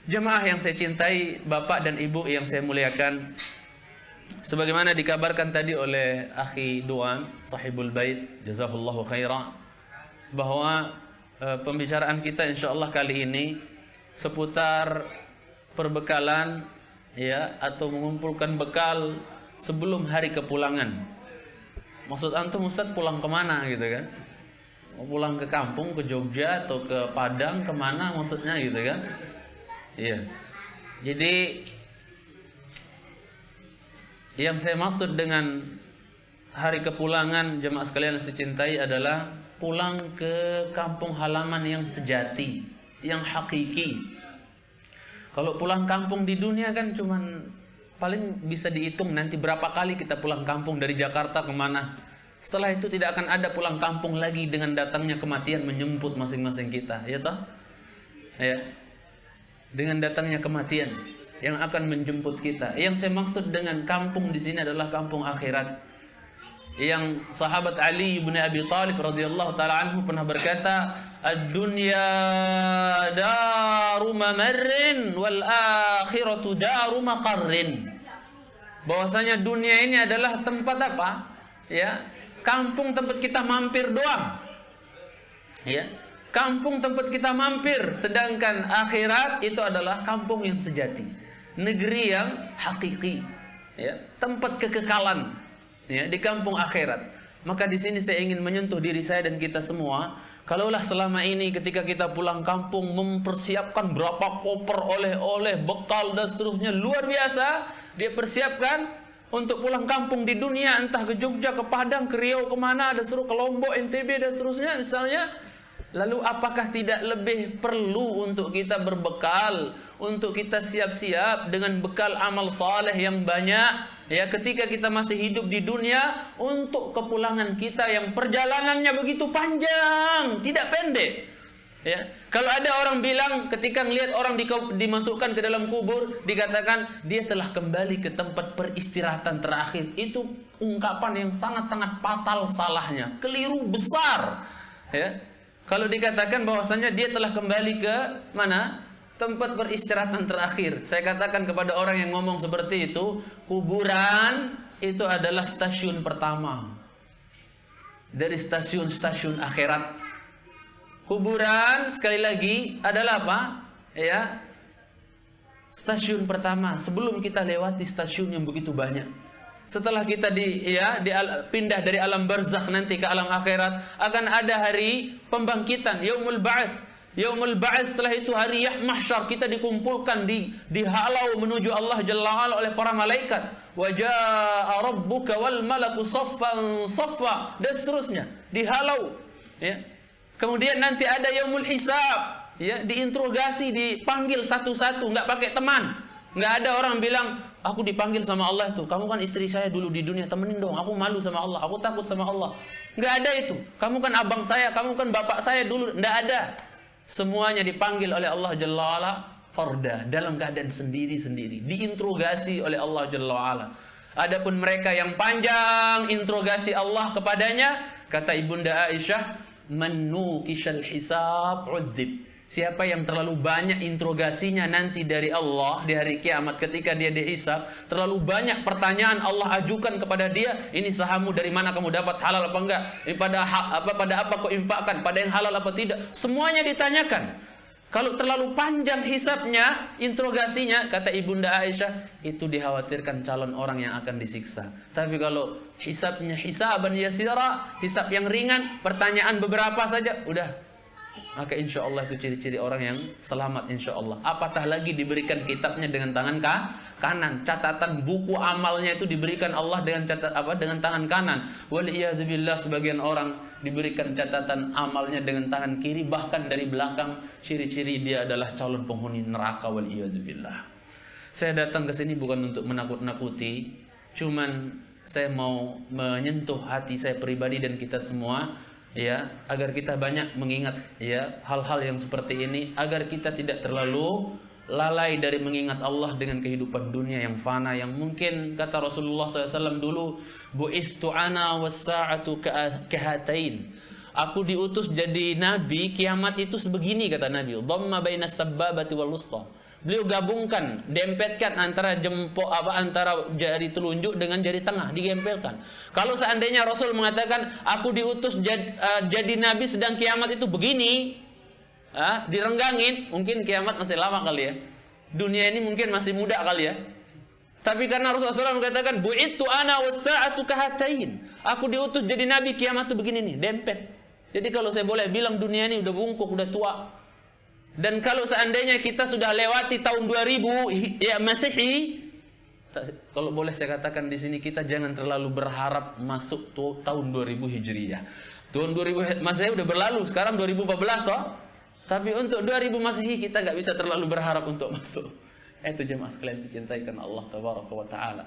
Jemaah yang saya cintai, bapak dan ibu yang saya muliakan, sebagaimana dikabarkan tadi oleh akhi Duan, sahibul bait, jazakallahu khairan, bahwa pembicaraan kita insyaallah kali ini seputar perbekalan, ya, atau mengumpulkan bekal sebelum hari kepulangan. Maksud antum, Ustaz, pulang kemana gitu kan? Mau pulang ke kampung, ke Jogja atau ke Padang, kemana maksudnya gitu kan? Iya. Jadi yang saya maksud dengan hari kepulangan jemaah sekalian yang saya cintai adalah pulang ke kampung halaman yang sejati, yang hakiki. Kalau pulang kampung di dunia kan cuman paling bisa dihitung nanti berapa kali kita pulang kampung dari Jakarta kemana. Setelah itu tidak akan ada pulang kampung lagi dengan datangnya kematian menjemput masing-masing kita, ya toh? Ya. Dengan datangnya kematian yang akan menjemput kita. Yang saya maksud dengan kampung di sini adalah kampung akhirat. Yang sahabat Ali bin Abi Thalib radhiyallahu taala anhu pernah berkata, "Ad-dunya daru mamarrin wal akhiratu daru maqarrin." Bahwasanya dunia ini adalah tempat apa? Ya, kampung tempat kita mampir doang. Ya. Kampung tempat kita mampir, sedangkan akhirat itu adalah kampung yang sejati, negeri yang hakiki, ya, tempat kekekalan, ya, di kampung akhirat. Maka di sini saya ingin menyentuh diri saya dan kita semua. Kalaulah selama ini ketika kita pulang kampung mempersiapkan berapa koper oleh-oleh, bekal dan seterusnya luar biasa, dia persiapkan untuk pulang kampung di dunia, entah ke Jogja, ke Padang, ke Riau, kemana, ada seru ke Lombok, NTB dan seterusnya misalnya. Lalu apakah tidak lebih perlu untuk kita berbekal, untuk kita siap-siap dengan bekal amal saleh yang banyak, ya, ketika kita masih hidup di dunia, untuk kepulangan kita yang perjalanannya begitu panjang, tidak pendek. Ya, kalau ada orang bilang ketika melihat orang dimasukkan ke dalam kubur, dikatakan dia telah kembali ke tempat peristirahatan terakhir, itu ungkapan yang sangat-sangat fatal salahnya, keliru besar. Ya. Kalau dikatakan bahwasanya dia telah kembali ke mana? Tempat peristirahatan terakhir. Saya katakan kepada orang yang ngomong seperti itu, kuburan itu adalah stasiun pertama dari stasiun-stasiun akhirat. Kuburan sekali lagi adalah apa? Ya, stasiun pertama sebelum kita lewati stasiun yang begitu banyak. Setelah kita pindah dari alam barzakh nanti ke alam akhirat, akan ada hari pembangkitan, yaumul ba'ats. Yaumul ba'ats, setelah itu hari mahsyar, kita dikumpulkan, dihalau menuju Allah Jalla wa'ala oleh para malaikat. Wa jaa'a rabbuka wal malaku saffan saffa, dan seterusnya, dihalau, ya. Kemudian nanti ada yaumul hisab, ya, diinterogasi, dipanggil satu-satu, enggak pakai teman. Enggak ada orang bilang, aku dipanggil sama Allah tuh, kamu kan istri saya dulu di dunia, temenin dong, aku malu sama Allah, aku takut sama Allah. Enggak ada itu. Kamu kan abang saya, kamu kan bapak saya dulu. Enggak ada. Semuanya dipanggil oleh Allah Jalla wa'ala farda, dalam keadaan sendiri-sendiri, diinterogasi oleh Allah Jalla wa'ala. Adapun mereka yang panjang interogasi Allah kepadanya, kata Ibunda Aisyah, man nuqishal hisab udzib. Siapa yang terlalu banyak interogasinya nanti dari Allah di hari kiamat ketika dia dihisab, terlalu banyak pertanyaan Allah ajukan kepada dia, ini sahammu dari mana kamu dapat, halal apa enggak, pada apa kau infakkan, pada yang halal apa tidak, semuanya ditanyakan. Kalau terlalu panjang hisabnya, interogasinya, kata Ibunda Aisyah, itu dikhawatirkan calon orang yang akan disiksa. Tapi kalau hisabnya hisaban yasira, hisab yang ringan, pertanyaan beberapa saja, udah, maka insya Allah itu ciri-ciri orang yang selamat insya Allah. Apatah lagi diberikan kitabnya dengan tangan kanan, catatan buku amalnya itu diberikan Allah dengan dengan tangan kanan. Waliyadzubillah, sebagian orang diberikan catatan amalnya dengan tangan kiri, bahkan dari belakang, ciri-ciri dia adalah calon penghuni neraka. Waliyadzubillah. Saya datang ke sini bukan untuk menakut-nakuti, cuman saya mau menyentuh hati saya pribadi dan kita semua, ya, agar kita banyak mengingat, ya, hal-hal yang seperti ini, agar kita tidak terlalu lalai dari mengingat Allah dengan kehidupan dunia yang fana, yang mungkin kata Rasulullah SAW dulu, bu'istu ana was-sa'atu kahatain. Aku diutus jadi nabi, kiamat itu sebegini, kata Nabi. Dhamma bainas sabbabati wal wusta. Beliau gabungkan, dempetkan antara antara jari telunjuk dengan jari tengah, digempelkan. Kalau seandainya Rasul mengatakan, aku diutus jadi nabi sedang kiamat itu begini, direnggangin, mungkin kiamat masih lama kali ya. Dunia ini mungkin masih muda kali ya. Tapi karena Rasulullah SAW mengatakan, bu'ittu ana was-sa'atu kahatain. Aku diutus jadi nabi, kiamat itu begini nih, dempet. Jadi kalau saya boleh bilang, dunia ini udah bungkuk, udah tua. Dan kalau seandainya kita sudah lewati tahun 2000 ya Masehi, kalau boleh saya katakan di sini, kita jangan terlalu berharap masuk tahun 2000 Hijriyah. Tahun 2000 Masehi udah berlalu, sekarang 2014 toh. Tapi untuk 2000 Masehi kita nggak bisa terlalu berharap untuk masuk. Itu jemaah sekalian, dicintai karena Allah Tabaraka wa Taala.